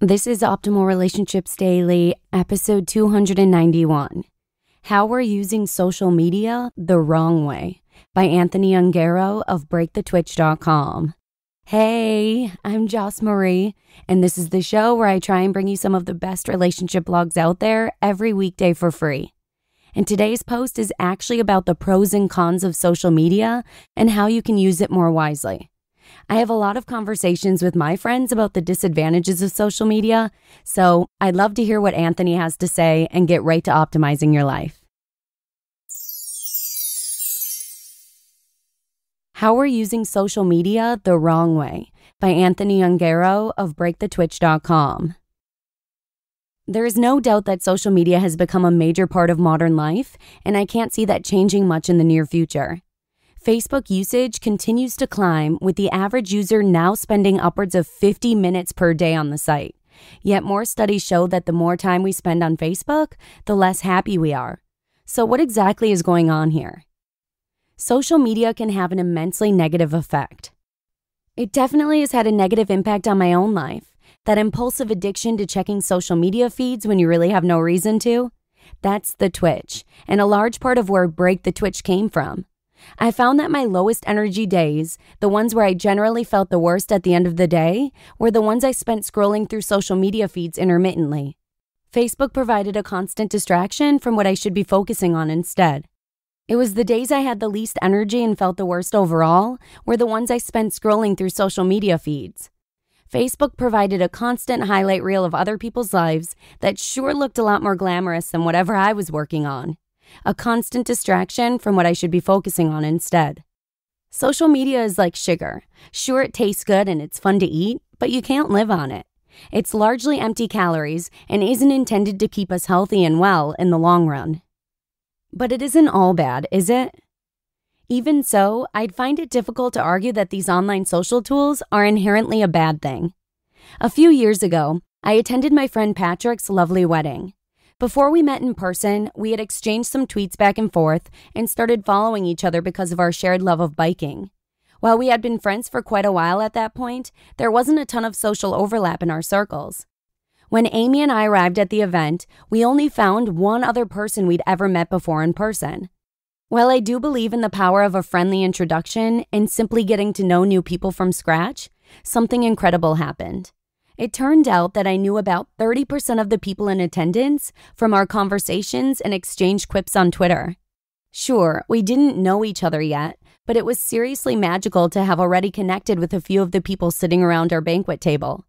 This is Optimal Relationships Daily, episode 291. How We're Using Social Media the Wrong Way by Ongaro of BreakTheTwitch.com. Hey, I'm Joss Marie, and this is the show where I try and bring you some of the best relationship blogs out there every weekday for free. And today's post is actually about the pros and cons of social media and how you can use it more wisely. I have a lot of conversations with my friends about the disadvantages of social media, so I'd love to hear what Anthony has to say and get right to optimizing your life. How We're Using Social Media the Wrong Way by Ongaro of BreakTheTwitch.com. There is no doubt that social media has become a major part of modern life, and I can't see that changing much in the near future. Facebook usage continues to climb, with the average user now spending upwards of 50 minutes per day on the site. Yet more studies show that the more time we spend on Facebook, the less happy we are. So what exactly is going on here? Social media can have an immensely negative effect. It definitely has had a negative impact on my own life. That impulsive addiction to checking social media feeds when you really have no reason to. That's the twitch, and a large part of where Break the Twitch came from. I found that my lowest energy days, the ones where I generally felt the worst at the end of the day, were the ones I spent scrolling through social media feeds intermittently. Facebook provided a constant distraction from what I should be focusing on instead. It was the days I had the least energy and felt the worst overall, were the ones I spent scrolling through social media feeds. Facebook provided a constant highlight reel of other people's lives that sure looked a lot more glamorous than whatever I was working on. A constant distraction from what I should be focusing on instead. Social media is like sugar. Sure, it tastes good and it's fun to eat, but you can't live on it. It's largely empty calories and isn't intended to keep us healthy and well in the long run. But it isn't all bad, is it? Even so, I'd find it difficult to argue that these online social tools are inherently a bad thing. A few years ago, I attended my friend Patrick's lovely wedding. Before we met in person, we had exchanged some tweets back and forth and started following each other because of our shared love of biking. While we had been friends for quite a while at that point, there wasn't a ton of social overlap in our circles. When Amy and I arrived at the event, we only found one other person we'd ever met before in person. While I do believe in the power of a friendly introduction and simply getting to know new people from scratch, something incredible happened. It turned out that I knew about 30% of the people in attendance from our conversations and exchange quips on Twitter. Sure, we didn't know each other yet, but it was seriously magical to have already connected with a few of the people sitting around our banquet table.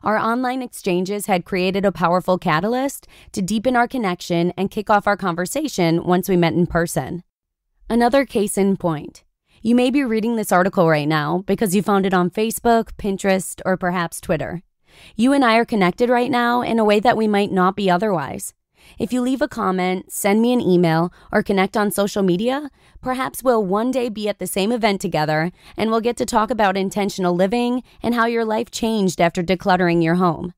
Our online exchanges had created a powerful catalyst to deepen our connection and kick off our conversation once we met in person. Another case in point. You may be reading this article right now because you found it on Facebook, Pinterest, or perhaps Twitter. You and I are connected right now in a way that we might not be otherwise. If you leave a comment, send me an email, or connect on social media, perhaps we'll one day be at the same event together and we'll get to talk about intentional living and how your life changed after decluttering your home.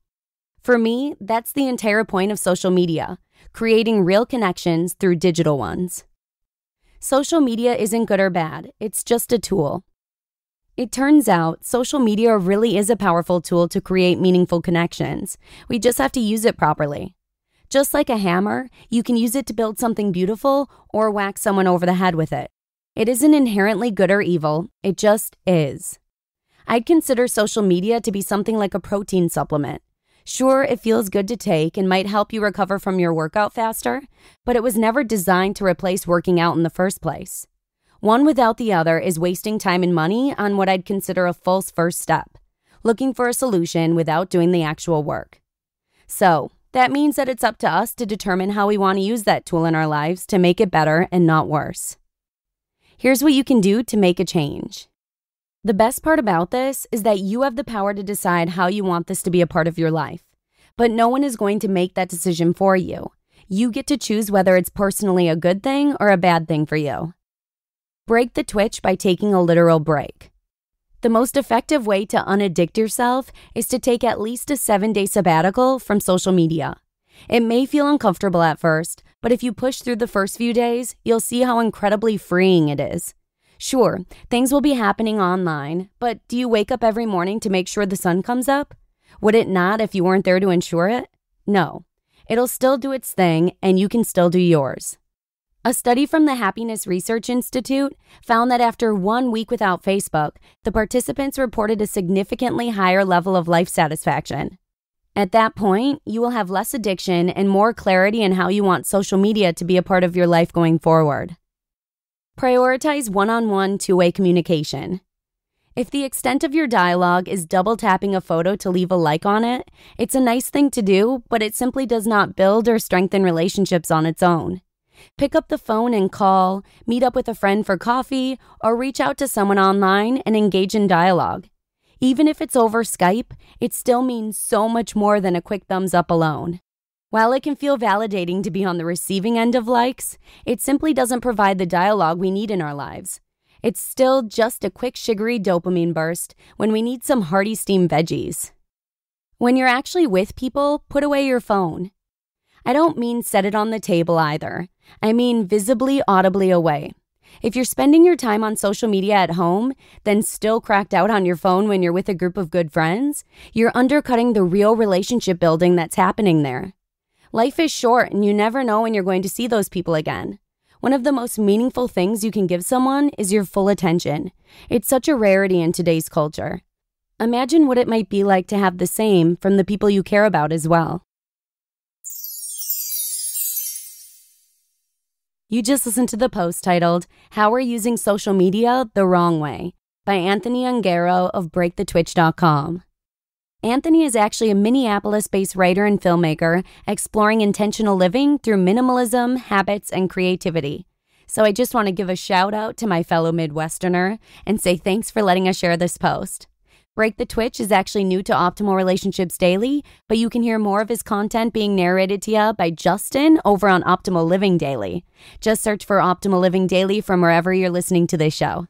For me, that's the entire point of social media, creating real connections through digital ones. Social media isn't good or bad, it's just a tool. It turns out social media really is a powerful tool to create meaningful connections. We just have to use it properly. Just like a hammer, you can use it to build something beautiful or whack someone over the head with it. It isn't inherently good or evil, it just is. I'd consider social media to be something like a protein supplement. Sure, it feels good to take and might help you recover from your workout faster, but it was never designed to replace working out in the first place. One without the other is wasting time and money on what I'd consider a false first step, looking for a solution without doing the actual work. So, that means that it's up to us to determine how we want to use that tool in our lives to make it better and not worse. Here's what you can do to make a change. The best part about this is that you have the power to decide how you want this to be a part of your life, but no one is going to make that decision for you. You get to choose whether it's personally a good thing or a bad thing for you. Break the twitch by taking a literal break. The most effective way to unaddict yourself is to take at least a 7-day sabbatical from social media. It may feel uncomfortable at first, but if you push through the first few days, you'll see how incredibly freeing it is. Sure, things will be happening online, but do you wake up every morning to make sure the sun comes up? Would it not if you weren't there to ensure it? No. It'll still do its thing, and you can still do yours. A study from the Happiness Research Institute found that after 1 week without Facebook, the participants reported a significantly higher level of life satisfaction. At that point, you will have less addiction and more clarity in how you want social media to be a part of your life going forward. Prioritize one-on-one two-way communication. If the extent of your dialogue is double tapping a photo to leave a like on it, it's a nice thing to do, but it simply does not build or strengthen relationships on its own. Pick up the phone and call, meet up with a friend for coffee, or reach out to someone online and engage in dialogue. Even if it's over Skype, it still means so much more than a quick thumbs up alone. While it can feel validating to be on the receiving end of likes, it simply doesn't provide the dialogue we need in our lives. It's still just a quick sugary dopamine burst when we need some hearty steamed veggies. When you're actually with people, put away your phone. I don't mean set it on the table either. I mean visibly, audibly away. If you're spending your time on social media at home, then still cracked out on your phone when you're with a group of good friends, you're undercutting the real relationship building that's happening there. Life is short and you never know when you're going to see those people again. One of the most meaningful things you can give someone is your full attention. It's such a rarity in today's culture. Imagine what it might be like to have the same from the people you care about as well. You just listened to the post titled, How We're Using Social Media the Wrong Way by Anthony Ongaro of BreakTheTwitch.com. Anthony is actually a Minneapolis-based writer and filmmaker exploring intentional living through minimalism, habits, and creativity. So I just want to give a shout out to my fellow Midwesterner and say thanks for letting us share this post. Break the Twitch is actually new to Optimal Relationships Daily, but you can hear more of his content being narrated to you by Justin over on Optimal Living Daily. Just search for Optimal Living Daily from wherever you're listening to this show.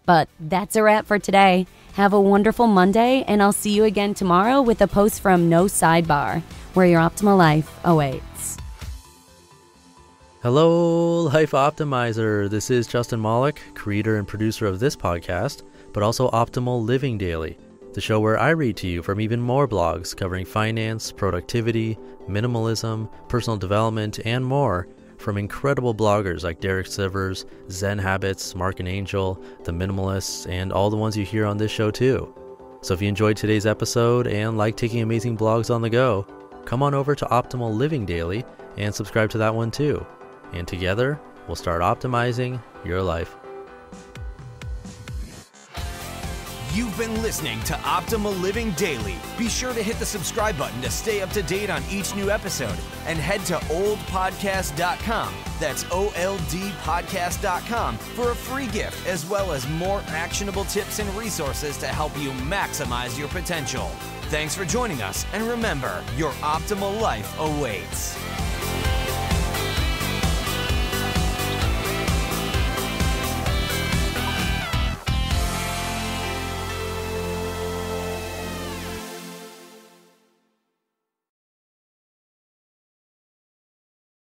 But that's a wrap for today. Have a wonderful Monday, and I'll see you again tomorrow with a post from No Sidebar, where your optimal life awaits. Hello, Life Optimizer. This is Justin Malik, creator and producer of this podcast, but also Optimal Living Daily, the show where I read to you from even more blogs covering finance, productivity, minimalism, personal development, and more, from incredible bloggers like Derek Sivers, Zen Habits, Mark and Angel, The Minimalists, and all the ones you hear on this show too. So if you enjoyed today's episode and like taking amazing blogs on the go, come on over to Optimal Living Daily and subscribe to that one too. And together, we'll start optimizing your life. You've been listening to Optimal Living Daily. Be sure to hit the subscribe button to stay up to date on each new episode, and head to oldpodcast.com. That's OLDpodcast.com for a free gift, as well as more actionable tips and resources to help you maximize your potential. Thanks for joining us, and remember, your optimal life awaits.